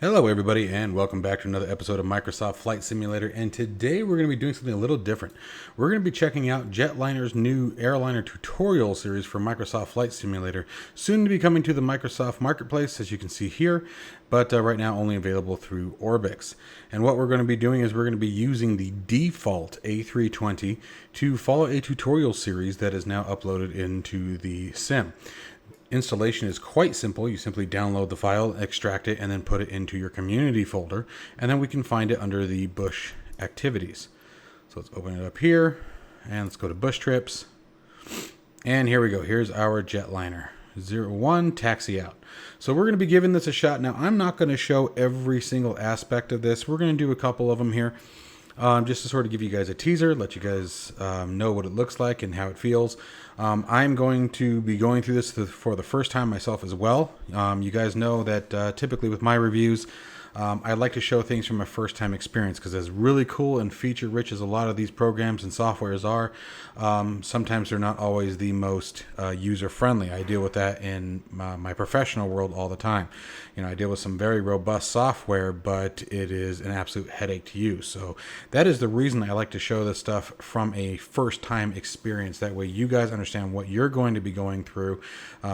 Hello everybody and welcome back to another episode of Microsoft Flight Simulator, and today we're going to be doing something a little different. We're going to be checking out JetLiner's new airliner tutorial series for Microsoft Flight Simulator, soon to be coming to the Microsoft Marketplace, as you can see here, but right now only available through Orbix. And what we're going to be doing is we're going to be using the default A320 to follow a tutorial series that is now uploaded into the sim. Installation is quite simple. You simply download the file, extract it, and then put it into your community folder, and then we can find it under the Bush activities. So let's open it up here, and let's go to Bush trips, and here we go. Here's our JetLiner 01 taxi out. So we're going to be giving this a shot. Now, I'm not going to show every single aspect of this. We're going to do a couple of them here. Just to sort of give you guys a teaser, let you guys know what it looks like and how it feels. I'm going to be going through this for the first time myself as well. You guys know that typically with my reviews, I like to show things from a first-time experience, because as really cool and feature-rich as a lot of these programs and softwares are, sometimes they're not always the most user-friendly. I deal with that in my professional world all the time. You know, I deal with some very robust software, but it is an absolute headache to use. So that is the reason I like to show this stuff from a first-time experience. That way you guys understand what you're going to be going through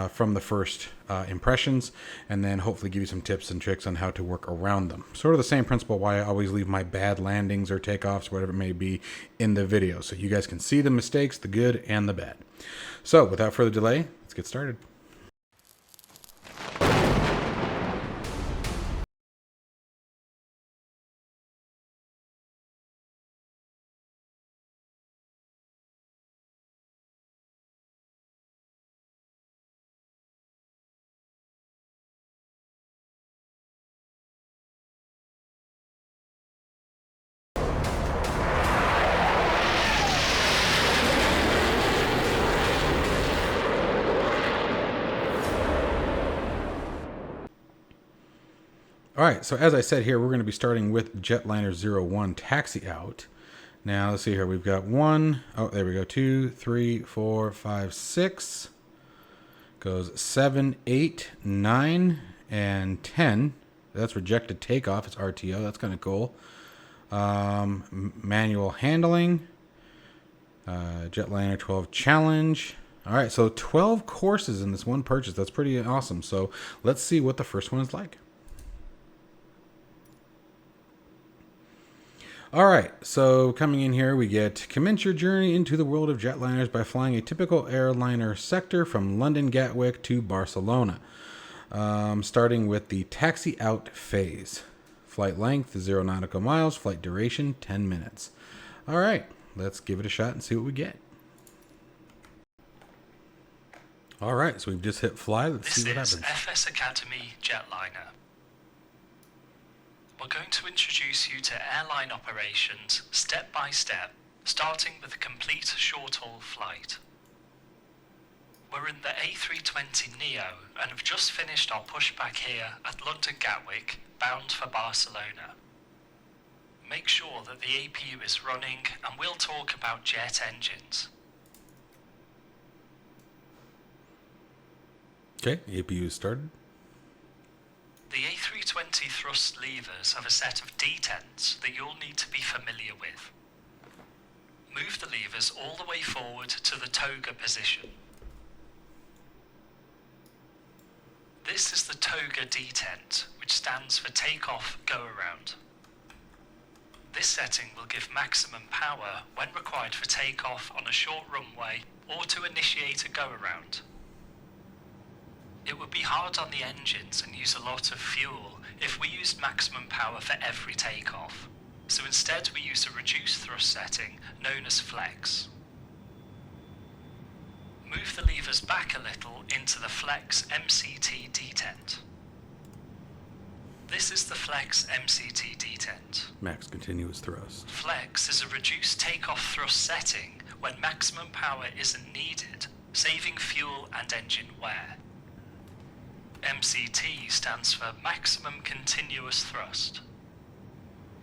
from the first impressions, and then hopefully give you some tips and tricks on how to work around them. Sort of the same principle why I always leave my bad landings or takeoffs, whatever it may be, in the video, so you guys can see the mistakes, the good and the bad. So without further delay, let's get started. All right, so as I said here, we're going to be starting with JetLiner 01 taxi out. Now, let's see here. We've got one. Oh, there we go. 2, 3, 4, 5, 6. Goes 7, 8, 9, and 10. That's rejected takeoff. It's RTO. That's kind of cool. Manual handling. JetLiner 12 challenge. All right, so 12 courses in this one purchase. That's pretty awesome. So let's see what the first one is like. All right, so coming in here, we get commence your journey into the world of jetliners by flying a typical airliner sector from London Gatwick to Barcelona. Starting with the taxi out phase. Flight length 0 nautical miles, flight duration 10 minutes. All right, let's give it a shot and see what we get. All right, so we've just hit fly. Let's see what happens. This is FS Academy JetLiner. We're going to introduce you to airline operations step by step, starting with a complete short-haul flight. We're in the A320neo and have just finished our pushback here at London Gatwick, bound for Barcelona. Make sure that the APU is running, and we'll talk about jet engines. Okay, the APU is started. The A320 thrust levers have a set of detents that you'll need to be familiar with. Move the levers all the way forward to the toga position. This is the toga detent, which stands for takeoff go-around. This setting will give maximum power when required for takeoff on a short runway or to initiate a go-around. It would be hard on the engines and use a lot of fuel if we used maximum power for every takeoff. So instead we use a reduced thrust setting known as flex. Move the levers back a little into the flex MCT detent. This is the flex MCT detent. Max continuous thrust. Flex is a reduced takeoff thrust setting when maximum power isn't needed, saving fuel and engine wear. MCT stands for Maximum Continuous Thrust.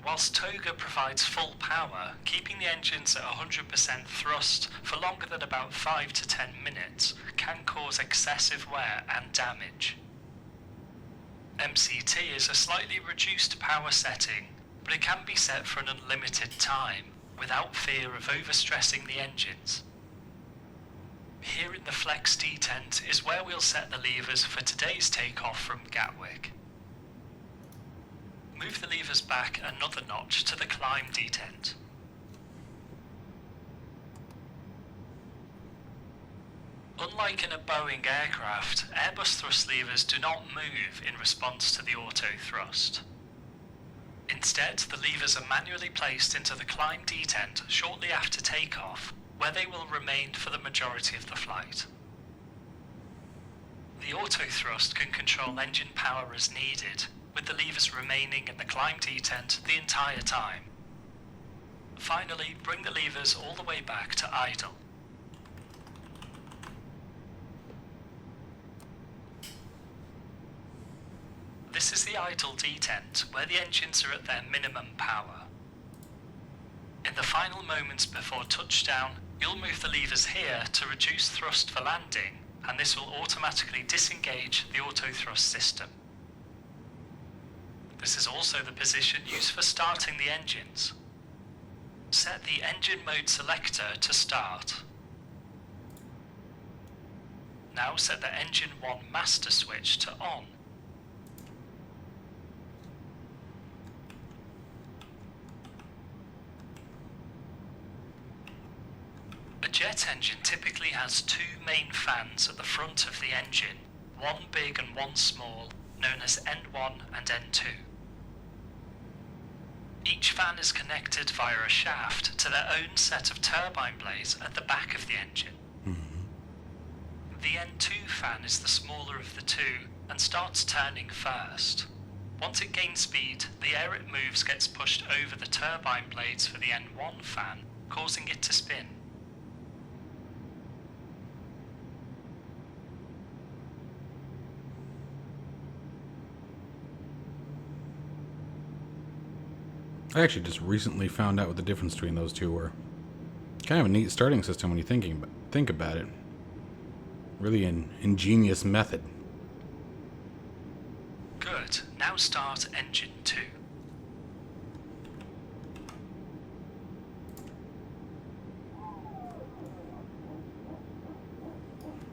Whilst toga provides full power, keeping the engines at 100% thrust for longer than about 5 to 10 minutes can cause excessive wear and damage. MCT is a slightly reduced power setting, but it can be set for an unlimited time, without fear of overstressing the engines. Here in the Flex detent is where we'll set the levers for today's takeoff from Gatwick. Move the levers back another notch to the Climb detent. Unlike in a Boeing aircraft, Airbus thrust levers do not move in response to the auto thrust. Instead, the levers are manually placed into the Climb detent shortly after takeoff, where they will remain for the majority of the flight. The auto thrust can control engine power as needed, with the levers remaining in the Climb detent the entire time. Finally, bring the levers all the way back to idle. This is the idle detent, where the engines are at their minimum power. In the final moments before touchdown, you'll move the levers here to reduce thrust for landing, and this will automatically disengage the auto thrust system. This is also the position used for starting the engines. Set the engine mode selector to start. Now set the engine 1 master switch to on. A jet engine typically has two main fans at the front of the engine, one big and one small, known as N1 and N2. Each fan is connected via a shaft to their own set of turbine blades at the back of the engine. The N2 fan is the smaller of the two and starts turning first. Once it gains speed, the air it moves gets pushed over the turbine blades for the N1 fan, causing it to spin. I actually just recently found out what the difference between those two were. Kind of a neat starting system when you think about it. Really an ingenious method. Good. Now start engine 2.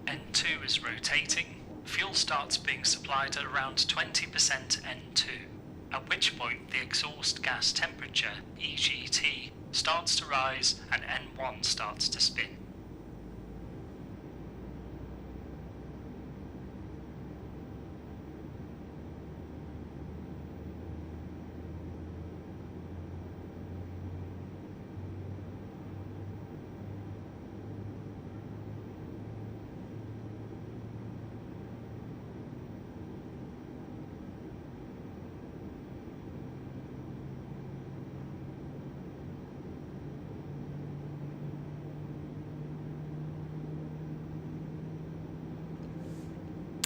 N2 is rotating. Fuel starts being supplied at around 20% N2. At which point the exhaust gas temperature, EGT, starts to rise and N1 starts to spin.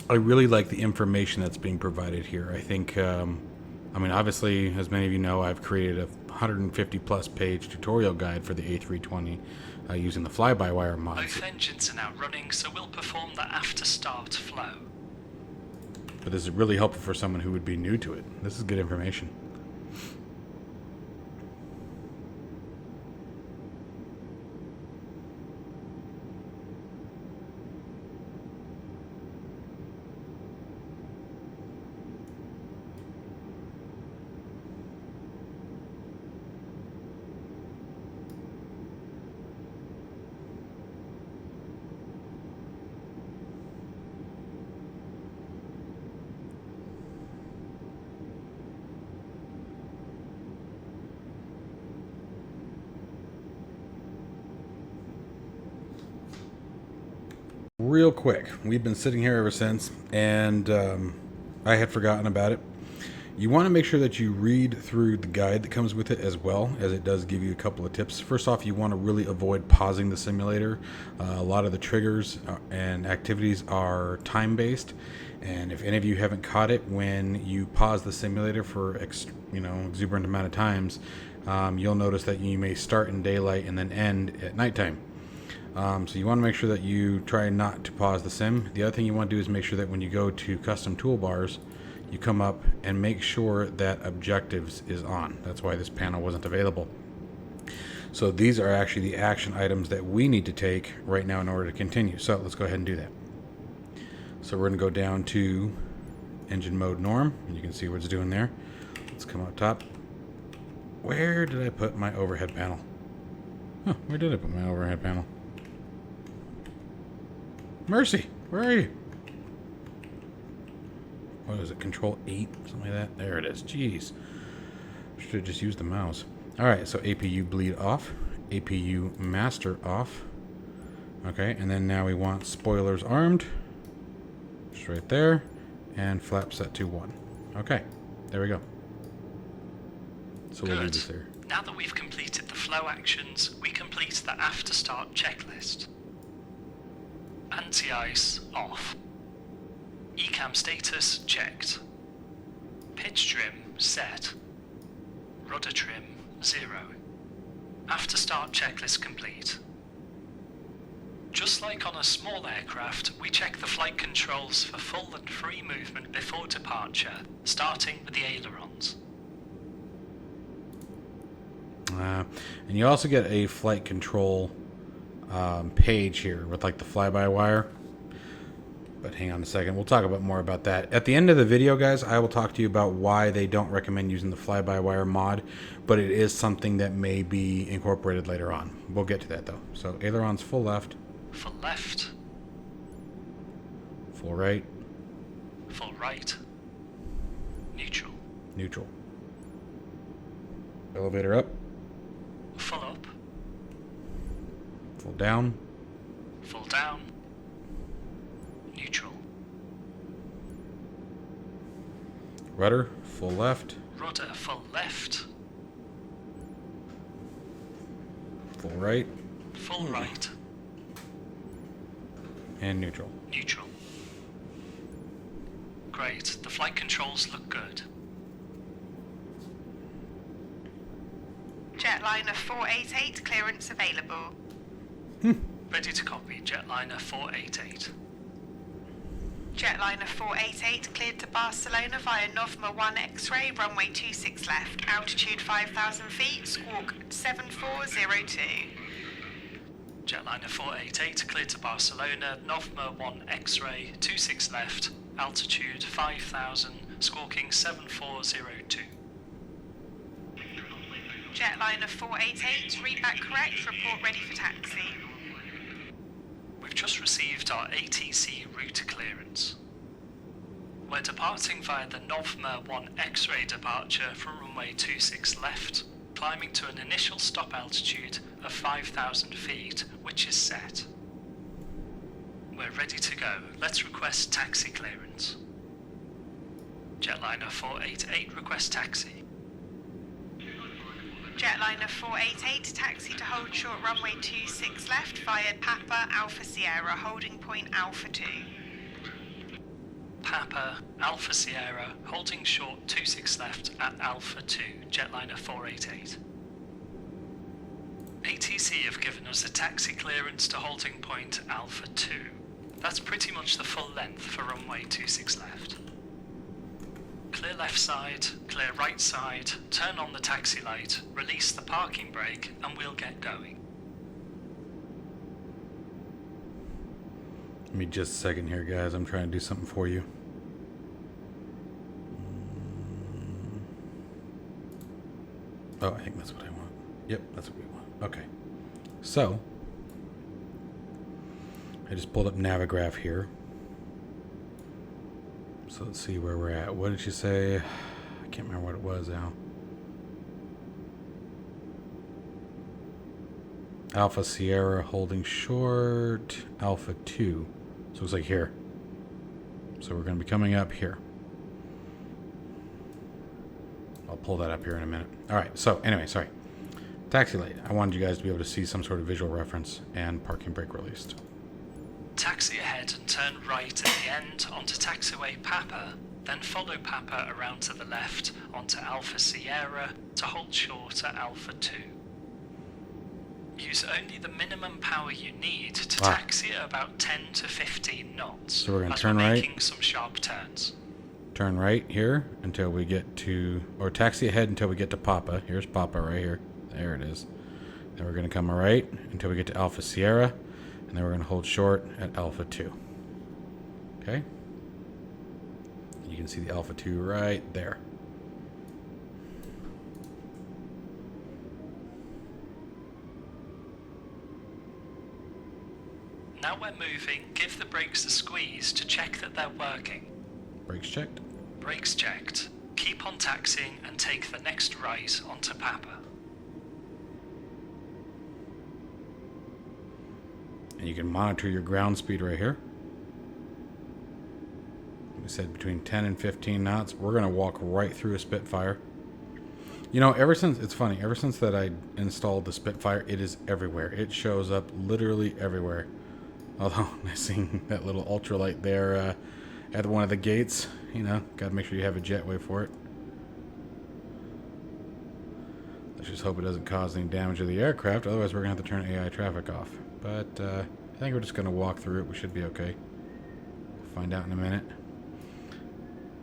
I really like the information that's being provided here. I think, obviously, as many of you know, I've created a 150 plus page tutorial guide for the A320 using the Flybywire mods. Both engines are now running, so we'll perform the after start flow. But this is really helpful for someone who would be new to it. This is good information. Real quick, we've been sitting here ever since, and I had forgotten about it. You want to make sure that you read through the guide that comes with it, as well as it does give you a couple of tips. First off, you want to really avoid pausing the simulator. A lot of the triggers and activities are time-based, and if any of you haven't caught it, when you pause the simulator for exuberant amount of times, you'll notice that you may start in daylight and then end at nighttime. So you want to make sure that you try not to pause the sim. The other thing you want to do is make sure that when you go to custom toolbars, you come up and make sure that objectives is on. That's why this panel wasn't available. So these are actually the action items that we need to take right now in order to continue. So let's go ahead and do that. So we're going to go down to engine mode norm, and you can see what it's doing there. Let's come up top. Where did I put my overhead panel? Huh, where did I put my overhead panel? Mercy, where are you? What is it, control 8, something like that? There it is, jeez. Should have just used the mouse. Alright, so APU bleed off, APU master off. Okay, and then now we want spoilers armed. Just right there. And flap set to 1. Okay, there we go. So we'll do this here. Now that we've completed the flow actions, we complete the after start checklist. Anti-ice off. ECAM status checked. Pitch trim set. Rudder trim 0. After start checklist complete. Just like on a small aircraft, we check the flight controls for full and free movement before departure, starting with the ailerons. And you also get a flight control page here with like the fly-by-wire. But hang on a second, we'll talk about more about that. At the end of the video, guys, I will talk to you about why they don't recommend using the fly-by-wire mod, but it is something that may be incorporated later on. We'll get to that though. So ailerons full left. Full left. Full right. Full right. Neutral. Neutral. Elevator up. Full up. Full down. Full down. Neutral. Rudder, full left. Rudder, full left. Full right. Full right. And neutral. Neutral. Great, the flight controls look good. JetLiner 488 clearance available. Ready to copy, JetLiner 488. JetLiner 488 cleared to Barcelona via Nvme 1 X-ray, runway 26 left, altitude 5,000 feet, squawk 7402. JetLiner 488 cleared to Barcelona, Nvme 1 X-ray, 26 left, altitude 5,000, squawking 7402. JetLiner 488, read back correct, report ready for taxi. We've just received our ATC route clearance. We're departing via the Nvme 1 X-ray departure from runway 26 left, climbing to an initial stop altitude of 5,000 feet, which is set. We're ready to go. Let's request taxi clearance. JetLiner 488 request taxi. JetLiner 488, taxi to hold short runway 26 left via Papa Alpha Sierra, holding point Alpha 2. Papa Alpha Sierra, holding short 26 left at Alpha 2, JetLiner 488. ATC have given us a taxi clearance to holding point Alpha 2. That's pretty much the full length for runway 26 left. Clear left side, clear right side, turn on the taxi light, release the parking brake, and we'll get going. Give me just a second here, guys. I'm trying to do something for you. Oh, I think that's what I want. Yep, that's what we want. Okay. So, I just pulled up Navigraph here. So let's see where we're at. What did she say? I can't remember what it was now. Alpha Sierra holding short. Alpha 2. So it looks like here. So we're going to be coming up here. I'll pull that up here in a minute. Alright, so anyway, sorry. Taxi light. I wanted you guys to be able to see some sort of visual reference, and parking brake released. Taxi ahead and turn right at the end onto taxiway Papa, then follow Papa around to the left onto Alpha Sierra to hold short at Alpha 2. Use only the minimum power you need to taxi at about 10 to 15 knots. So we're going to as turn we're right. making some sharp turns. Turn right here until we get to, or taxi ahead until we get to Papa. Here's Papa right here. There it is. Then we're going to come right until we get to Alpha Sierra, and then we're going to hold short at Alpha 2. Okay? You can see the Alpha 2 right there. Now we're moving, give the brakes a squeeze to check that they're working. Brakes checked. Brakes checked. Keep on taxiing and take the next rise onto Papa. And you can monitor your ground speed right here. We said between 10 and 15 knots. We're going to walk right through a Spitfire. You know, it's funny, ever since that I installed the Spitfire, it is everywhere. It shows up literally everywhere. Although, I seen that little ultralight there at one of the gates. You know, got to make sure you have a jetway for it. Let's just hope it doesn't cause any damage to the aircraft. Otherwise, we're going to have to turn AI traffic off. But I think we're just going to walk through it. We should be okay. Find out in a minute.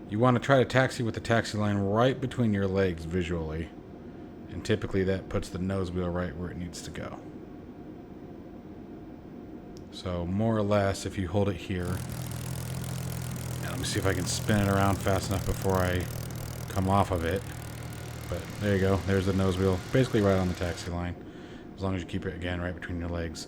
You want to try to taxi with the taxi line right between your legs visually. And typically that puts the nose wheel right where it needs to go. So more or less, if you hold it here, and let me see if I can spin it around fast enough before I come off of it. But there you go. There's the nose wheel, basically right on the taxi line. As long as you keep it again right between your legs.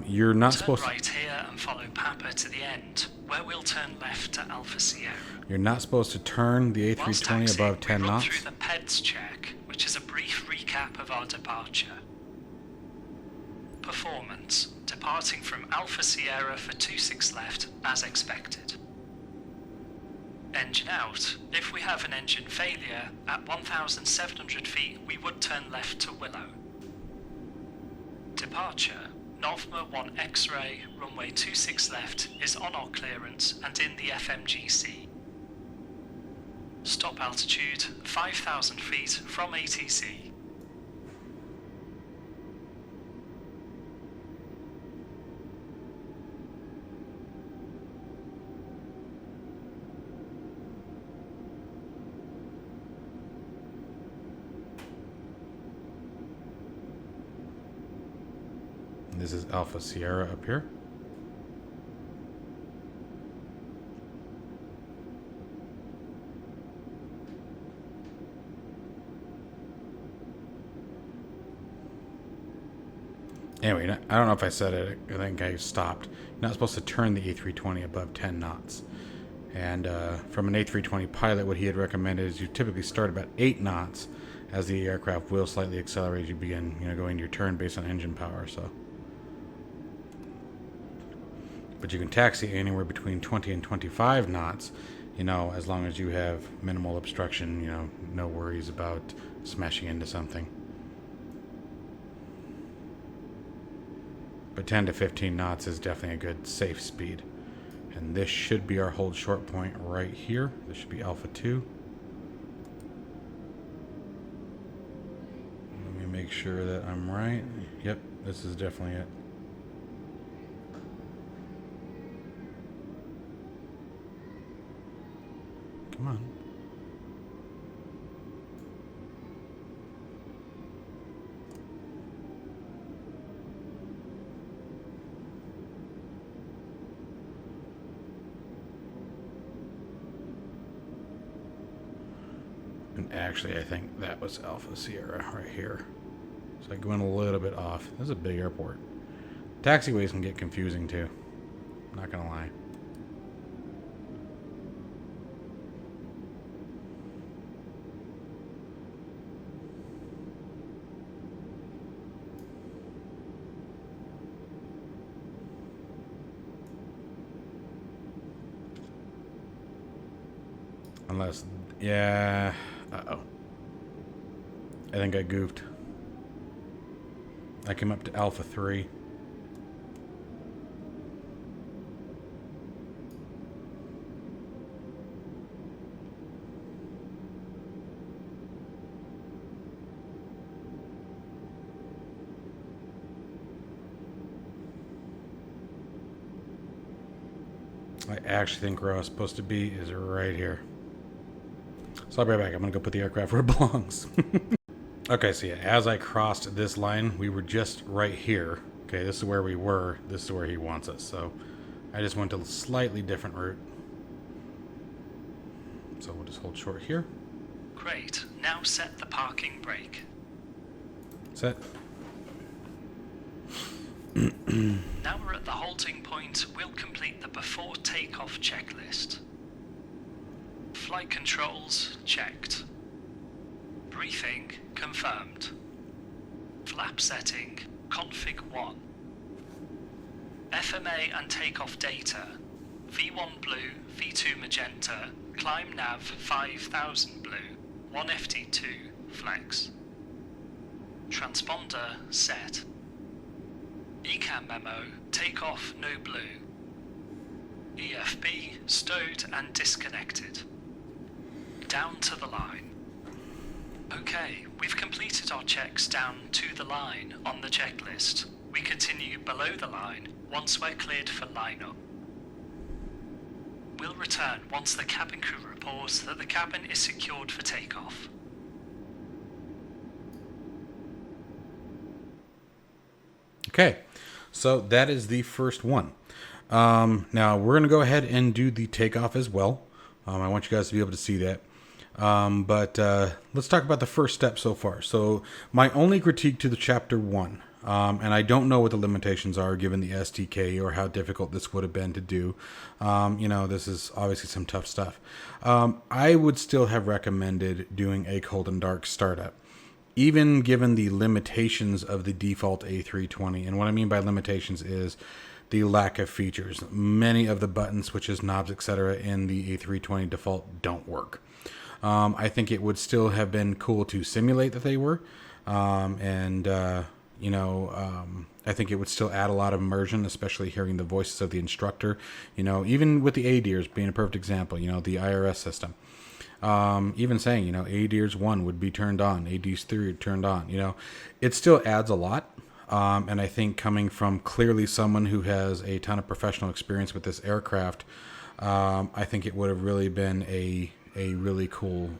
You're not supposed to. Turn right here and follow Papa to the end, where we'll turn left to Alpha Sierra. You're not supposed to turn the A320 above 10 we run knots. through the PEDS check, which is a brief recap of our departure. Performance. Departing from Alpha Sierra for 26 left, as expected. Engine out. If we have an engine failure, at 1,700 feet, we would turn left to Willow. Departure. Nvme 1 X-ray, runway 26 left, is on our clearance and in the FMGC. Stop altitude, 5,000 feet from ATC. This is Alpha Sierra up here. Anyway, I don't know if I said it. I think I stopped. You're not supposed to turn the A320 above 10 knots. And from an A320 pilot, what he had recommended is you typically start about 8 knots. As the aircraft will slightly accelerate, you begin, going your turn based on engine power. So, but you can taxi anywhere between 20 and 25 knots. As long as you have minimal obstruction. No worries about smashing into something. But 10 to 15 knots is definitely a good safe speed. And this should be our hold short point right here. This should be Alpha 2. Let me make sure that I'm right. Yep, this is definitely it. Come on. And actually, I think that was Alpha Sierra right here. So I went a little bit off. This is a big airport. Taxiways can get confusing too. Not gonna lie. Unless, yeah, uh-oh. I think I goofed. I came up to Alpha 3. I actually think where I was supposed to be is right here. So I'll be right back. I'm going to go put the aircraft where it belongs. Okay, so yeah, as I crossed this line, we were just right here. Okay, this is where we were. This is where he wants us. So I just went a slightly different route. So we'll just hold short here. Great. Now set the parking brake. Set. Now we're at the halting point, we'll complete the before takeoff checklist. Flight controls checked. Briefing confirmed. Flap setting config 1. FMA and takeoff data V1 blue, V2 magenta, climb nav 5000 blue, 1 FT2 flex. Transponder set. ECAM memo, takeoff no blue. EFB stowed and disconnected. Down to the line. Okay, we've completed our checks down to the line on the checklist. We continue below the line once we're cleared for lineup. We'll return once the cabin crew reports that the cabin is secured for takeoff. Okay, so that is the first one. Now we're going to go ahead and do the takeoff as well. I want you guys to be able to see that. But let's talk about the first step so far. So my only critique to the chapter 1, and I don't know what the limitations are given the STK or how difficult this would have been to do. You know, this is obviously some tough stuff. I would still have recommended doing a cold and dark startup, even given the limitations of the default A320. And what I mean by limitations is the lack of features. Many of the buttons, switches, knobs, etc. in the A320 default don't work. I think it would still have been cool to simulate that they were. You know, I think it would still add a lot of immersion, especially hearing the voices of the instructor. You know, even with the ADIRS being a perfect example, you know, the IRS system. Even saying, you know, ADIRS 1 would be turned on, ADIRS 3 turned on, you know, it still adds a lot. And I think coming from clearly someone who has a ton of professional experience with this aircraft, I think it would have really been a really cool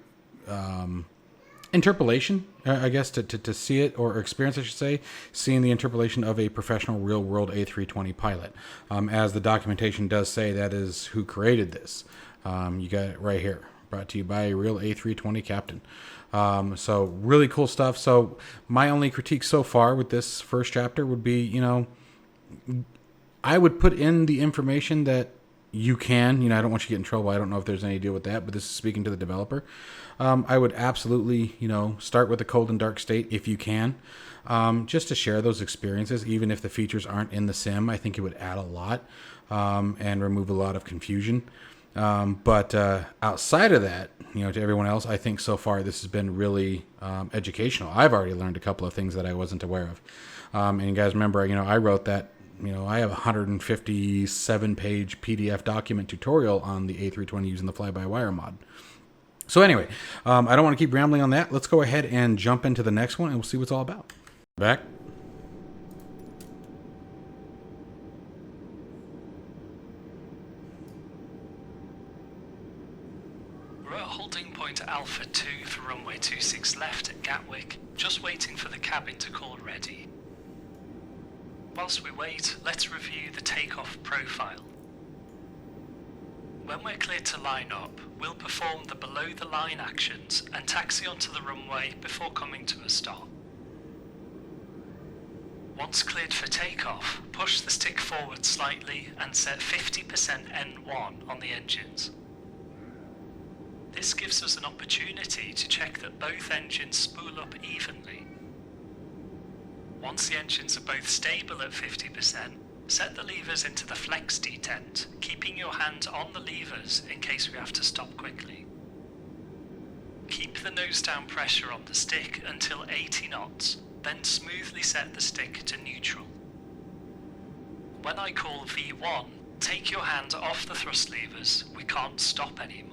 interpolation, I guess, to see it, or experience, I should say, seeing the interpolation of a professional real-world A320 pilot. As the documentation does say, that is who created this. You got it right here. Brought to you by a real A320 captain. So really cool stuff. So my only critique so far with this first chapter would be, you know, I would put in the information that you can. You know, I don't want you to get in trouble. I don't know if there's any deal with that, but this is speaking to the developer. I would absolutely, you know, start with the cold and dark state if you can, just to share those experiences. Even if the features aren't in the sim, I think it would add a lot and remove a lot of confusion. But outside of that, you know, to everyone else, I think so far this has been really educational. I've already learned a couple of things that I wasn't aware of. And you guys remember, you know, I wrote that, you know, I have a 157-page PDF document tutorial on the A320 using the Flybywire mod. So anyway, I don't want to keep rambling on that. Let's go ahead and jump into the next one, and we'll see what it's all about. Back. We're at holding point Alpha 2 for runway 26 left at Gatwick, just waiting for the cabin to call ready. Whilst we wait, let's review the takeoff profile. When we're cleared to line up, we'll perform the below-the-line actions and taxi onto the runway before coming to a stop. Once cleared for takeoff, push the stick forward slightly and set 50% N1 on the engines. This gives us an opportunity to check that both engines spool up evenly. Once the engines are both stable at 50%, set the levers into the flex detent, keeping your hand on the levers in case we have to stop quickly. Keep the nose down pressure on the stick until 80 knots, then smoothly set the stick to neutral. When I call V1, take your hand off the thrust levers, we can't stop anymore.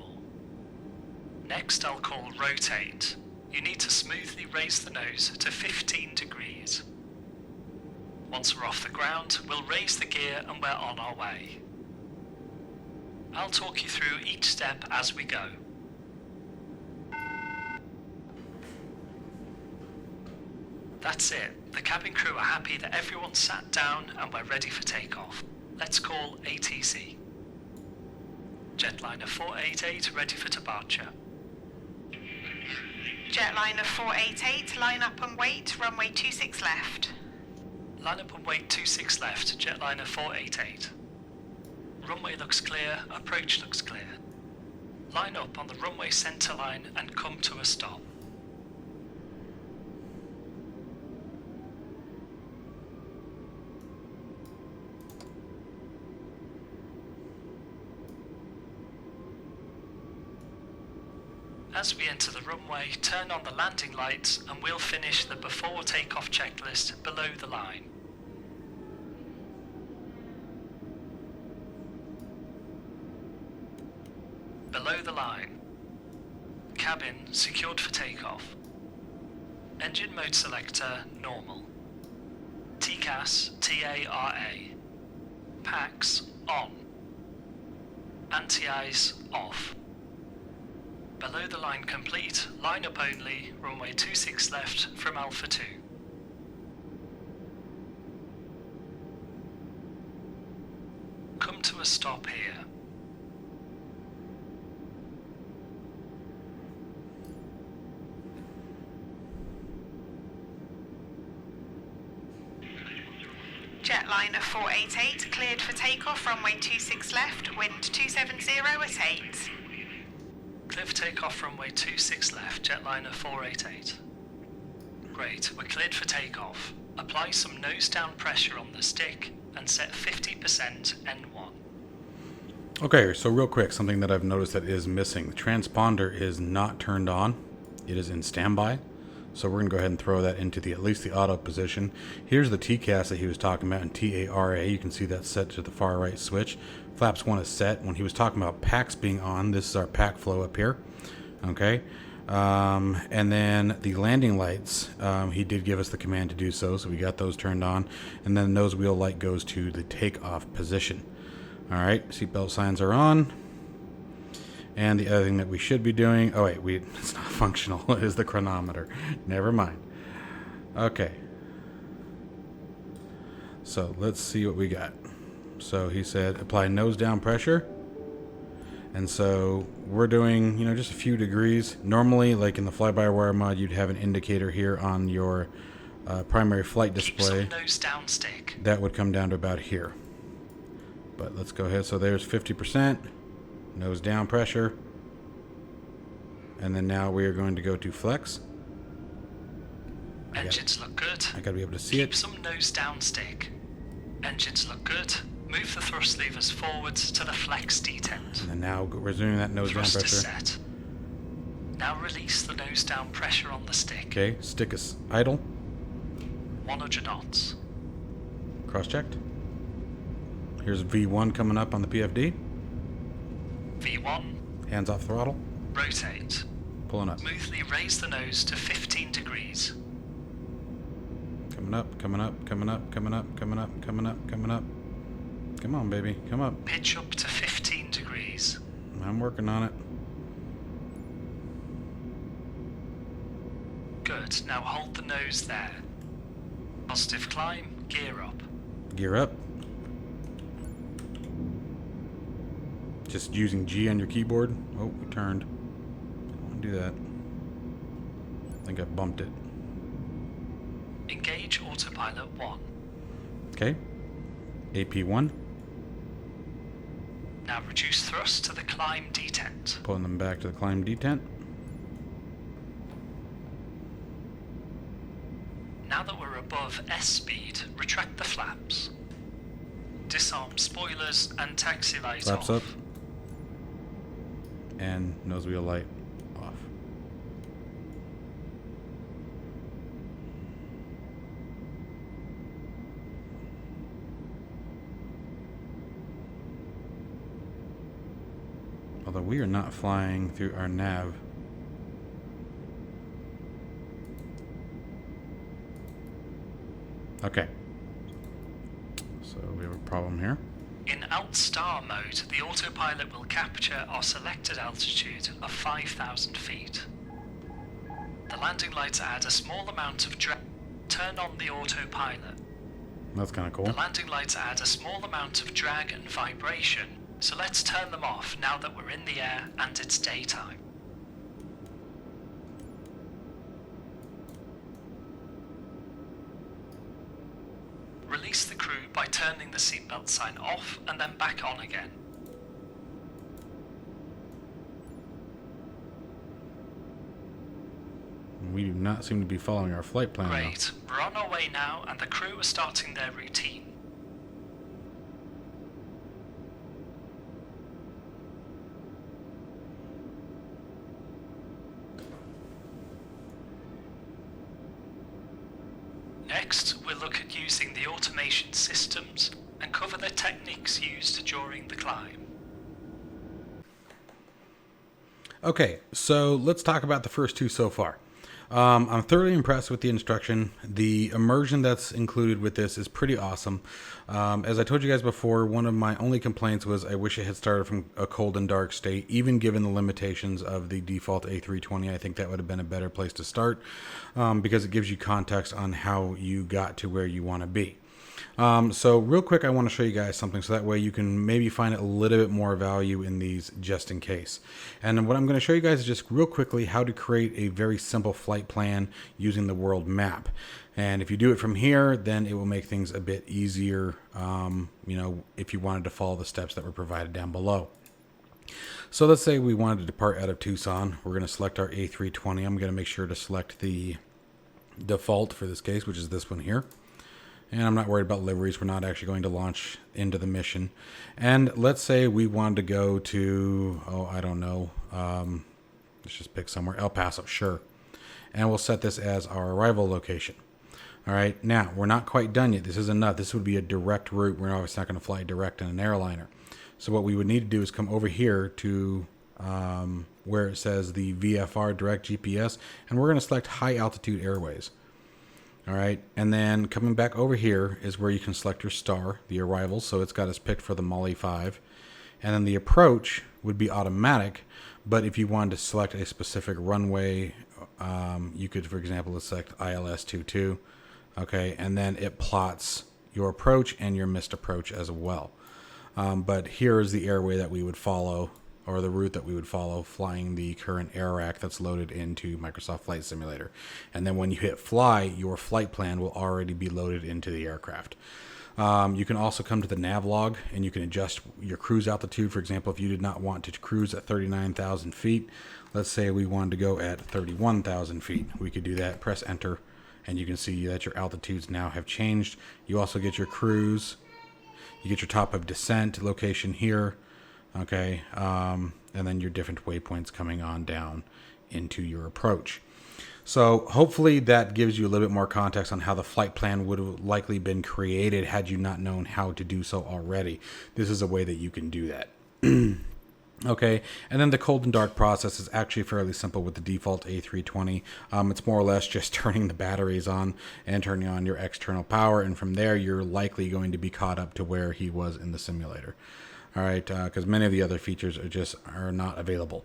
Next I'll call rotate. You need to smoothly raise the nose to 15 degrees. Once we're off the ground, we'll raise the gear and we're on our way. I'll talk you through each step as we go. That's it. The cabin crew are happy that everyone's sat down and we're ready for takeoff. Let's call ATC. Jetliner 488 ready for departure. Jetliner 488, line up and wait, runway 26 left. Line up and wait 26 left, Jetliner 488. Runway looks clear, approach looks clear. Line up on the runway centre line and come to a stop. As we enter the runway, turn on the landing lights and we'll finish the before takeoff checklist below the line. Below the line. Cabin secured for takeoff. Engine mode selector normal. TCAS TARA. Packs on. Anti-ice off. Below the line complete, line up only, runway 26 left from Alpha 2. Come to a stop here. Jetliner 488, cleared for takeoff, runway 26 left, wind 270 at 8. Clear for takeoff, runway 26 left, Jetliner 488. Great, we're cleared for takeoff. Apply some nose down pressure on the stick and set 50% N1. Okay, so real quick, something that I've noticed that is missing. The transponder is not turned on. It is in standby. So we're going to go ahead and throw that into at least the auto position. Here's the TCAS that he was talking about in TARA. You can see that set to the far right switch. Flaps 1 is set. When he was talking about packs being on, this is our pack flow up here. Okay. And then the landing lights, he did give us the command to do so. So we got those turned on. And then the nose wheel light goes to the takeoff position. All right. Seatbelt signs are on. And the other thing that we should be doing... Oh, wait. It's not functional. It is the chronometer. Never mind. Okay. So, let's see what we got. So, he said, apply nose down pressure. And so, we're doing, just a few degrees. Normally, like in the Flybywire mod, you'd have an indicator here on your primary flight display. Keep some nose down stick. That would come down to about here. But let's go ahead. So, there's 50%. Nose down pressure. And then now we are going to go to flex. Engines look good. I gotta be able to see it. Keep some nose down stick. Engines look good. Move the thrust levers forwards to the flex detent. And then now resuming that nose down Thrust pressure. is set. Now release the nose down pressure on the stick. Okay, stick is idle. 100 knots. Cross checked. Here's V1 coming up on the PFD. V1. Hands off throttle. Rotate. Pulling up. Smoothly raise the nose to 15 degrees. Coming up, coming up, coming up, coming up, coming up, coming up, coming up. Come on, baby. Come up. Pitch up to 15 degrees. I'm working on it. Good. Now hold the nose there. Positive climb. Gear up. Gear up. Just using G on your keyboard. Oh, we turned. Don't want to do that. I think I bumped it. Engage autopilot 1. Okay. AP1. Now reduce thrust to the climb detent. Pulling them back to the climb detent. Now that we're above S speed, retract the flaps. Disarm spoilers and taxi light Flaps off. up. And nose wheel light off. Although we are not flying through our nav. Okay. So we have a problem here. In Alt Star mode, the autopilot will capture our selected altitude of 5,000 feet. The landing lights add a small amount of drag. Turn on the autopilot. That's kind of cool. The landing lights add a small amount of drag and vibration, so let's turn them off now that we're in the air and it's daytime. Release the crew by turning the seatbelt sign off and then back on again. We do not seem to be following our flight plan. Great. We're on our way now and the crew are starting their routine. Next, we'll look at using the automation systems and cover the techniques used during the climb. Okay, so let's talk about the first two so far. I'm thoroughly impressed with the instruction. The immersion that's included with this is pretty awesome. As I told you guys before, one of my only complaints was I wish it had started from a cold and dark state. Even given the limitations of the default A320, I think that would have been a better place to start because it gives you context on how you got to where you want to be. So real quick, I want to show you guys something so that way you can maybe find a little bit more value in these just in case. And what I'm going to show you guys is just real quickly how to create a very simple flight plan using the world map. And if you do it from here, then it will make things a bit easier, you know, if you wanted to follow the steps that were provided down below. So let's say we wanted to depart out of Tucson. We're going to select our A320. I'm going to make sure to select the default for this case, which is this one here. And I'm not worried about liveries. We're not actually going to launch into the mission. And let's say we wanted to go to, oh, I don't know. Let's just pick somewhere. El Paso, sure. And we'll set this as our arrival location. All right. Now, we're not quite done yet. This is enough. This would be a direct route. We're obviously not going to fly direct in an airliner. So what we would need to do is come over here to where it says the VFR direct GPS. And we're going to select high altitude airways. All right, and then coming back over here is where you can select your star, the arrival. So it's got us picked for the Molly 5. And then the approach would be automatic. But if you wanted to select a specific runway, you could, for example, select ILS 22. Okay, and then it plots your approach and your missed approach as well. But here is the airway that we would follow, or the route that we would follow flying the current air rack that's loaded into Microsoft Flight Simulator. And then when you hit fly, your flight plan will already be loaded into the aircraft. You can also come to the nav log and you can adjust your cruise altitude. For example, if you did not want to cruise at 39,000 feet, let's say we wanted to go at 31,000 feet. We could do that, press enter, and you can see that your altitudes now have changed. You also get your cruise. You get your top of descent location here. Okay, and then your different waypoints coming on down into your approach. So hopefully that gives you a little bit more context on how the flight plan would have likely been created had you not known how to do so already. This is a way that you can do that. Okay, and then the cold and dark process is actually fairly simple with the default A320. It's more or less just turning the batteries on and turning on your external power, and from there you're likely going to be caught up to where he was in the simulator. All right, because many of the other features are not available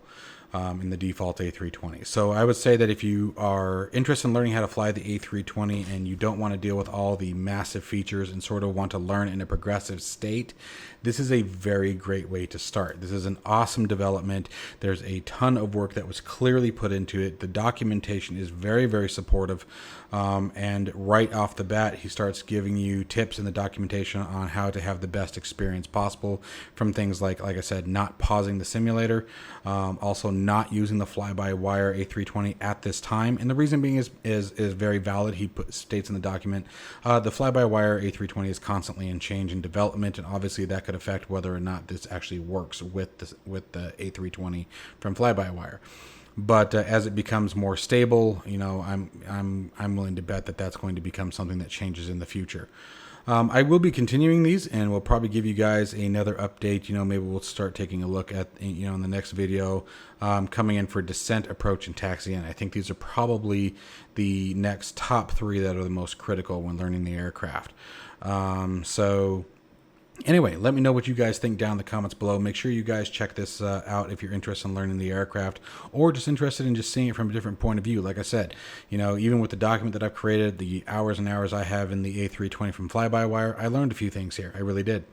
in the default A320. So I would say that if you are interested in learning how to fly the A320 and you don't want to deal with all the massive features and sort of want to learn in a progressive state, this is a very great way to start. This is an awesome development. There's a ton of work that was clearly put into it. The documentation is very, very supportive. And right off the bat, he starts giving you tips in the documentation on how to have the best experience possible, from things like I said, not pausing the simulator, also not using the Flybywire A320 at this time. And the reason being is very valid. He states in the document, the Flybywire A320 is constantly in change and development, and obviously that could affect whether or not this actually works with the A320 from Flybywire. But as it becomes more stable, you know, I'm willing to bet that that's going to become something that changes in the future. I will be continuing these, and we'll probably give you guys another update. You know, maybe we'll start taking a look at, you know, in the next video, coming in for descent, approach, and taxi. And I think these are probably the next top 3 that are the most critical when learning the aircraft. So Anyway, let me know what you guys think down in the comments below. Make sure you guys check this out if you're interested in learning the aircraft, or just interested in just seeing it from a different point of view. Like I said, you know, even with the document that I've created, the hours and hours I have in the A320 from Flybywire, I learned a few things here. I really did.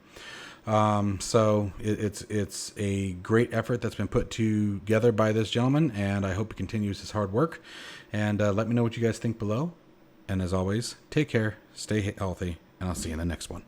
So it's a great effort that's been put together by this gentleman, and I hope he continues his hard work. And let me know what you guys think below. And as always, take care, stay healthy, and I'll see you in the next one.